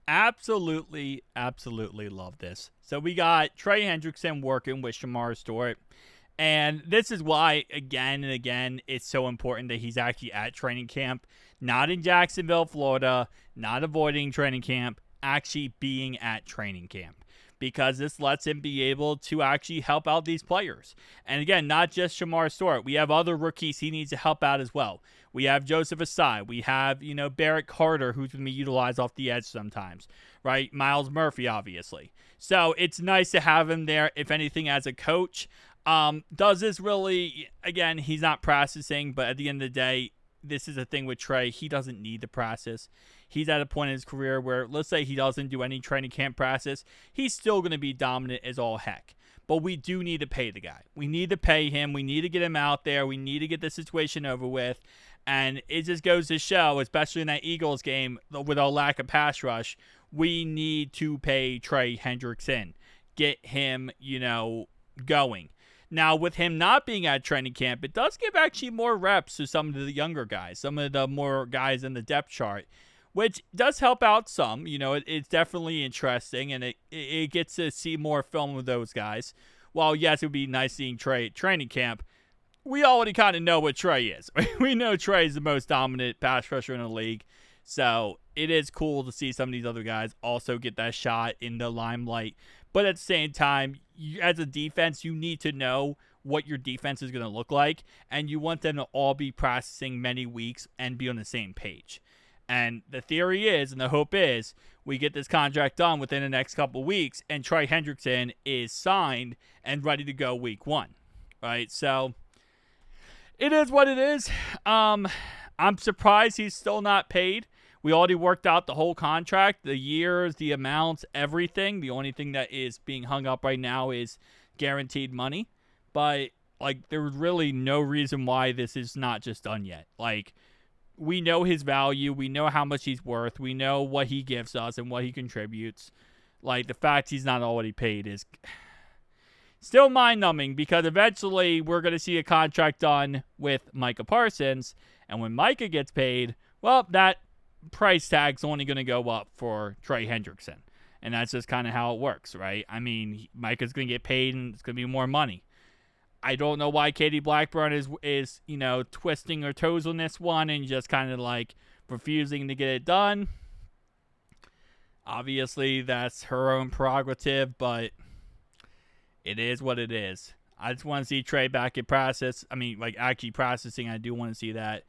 Absolutely, absolutely love this. So we got Trey Hendrickson working with Shemar Stewart. And this is why, again and again, it's so important that he's actually at training camp, not in Jacksonville, Florida, not avoiding training camp, actually being at training camp. Because this lets him be able to actually help out these players. And again, not just Shemar Stewart. We have other rookies he needs to help out as well. We have Joseph Asai. We have, Barrett Carter, who's going to be utilized off the edge sometimes, right? Miles Murphy, obviously. So it's nice to have him there, if anything, as a coach. Does this really, again, he's not practicing, but at the end of the day, this is a thing with Trey. He doesn't need to practice. He's at a point in his career where, let's say he doesn't do any training camp practice, he's still going to be dominant as all heck. But we do need to pay the guy. We need to pay him. We need to get him out there. We need to get the situation over with. And it just goes to show, especially in that Eagles game, with our lack of pass rush, we need to pay Trey Hendrickson. Get him, going. Now, with him not being at training camp, it does give actually more reps to some of the younger guys, some of the more guys in the depth chart, which does help out some. It's definitely interesting, and it gets to see more film of those guys. While, yes, it would be nice seeing Trey at training camp, we already kind of know what Trey is. We know Trey is the most dominant pass rusher in the league, so it is cool to see some of these other guys also get that shot in the limelight. But at the same time, as a defense, you need to know what your defense is going to look like, and you want them to all be practicing many weeks and be on the same page. And the theory is, and the hope is, we get this contract done within the next couple of weeks, and Trey Hendrickson is signed and ready to go week 1, right? So it is what it is. I'm surprised he's still not paid. We already worked out the whole contract, the years, the amounts, everything. The only thing that is being hung up right now is guaranteed money. But, there's really no reason why this is not just done yet. We know his value. We know how much he's worth. We know what he gives us and what he contributes. The fact he's not already paid is still mind-numbing, because eventually we're going to see a contract done with Micah Parsons. And when Micah gets paid, well, that price tag's only going to go up for Trey Hendrickson. And that's just kind of how it works, right? I mean, Micah's going to get paid and it's going to be more money. I don't know why Katie Blackburn is twisting her toes on this one and just kind of refusing to get it done. Obviously, that's her own prerogative, but it is what it is. I just want to see Trey back in process. I mean, actually processing, I do want to see that.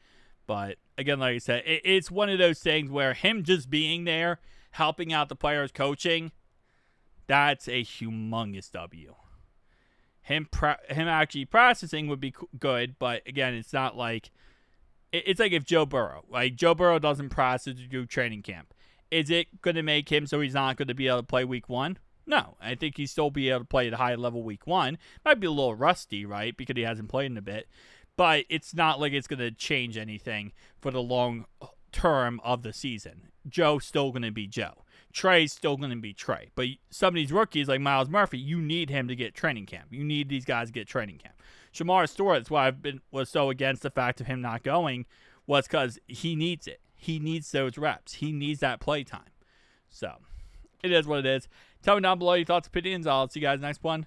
But again, like I said, it's one of those things where him just being there, helping out the players, coaching, that's a humongous W. Him actually processing would be good, but again, it's not it's like if Joe Burrow, Joe Burrow doesn't process to do training camp. Is it going to make him so he's not going to be able to play week 1? No, I think he'll still be able to play at a high level week 1. Might be a little rusty, right, because he hasn't played in a bit. But it's not like it's going to change anything for the long term of the season. Joe's still going to be Joe. Trey's still going to be Trey. But some of these rookies, like Miles Murphy, you need him to get training camp. You need these guys to get training camp. Shemar Stewart, that's why was so against the fact of him not going, was because he needs it. He needs those reps. He needs that play time. So, it is what it is. Tell me down below your thoughts and opinions. I'll see you guys next one.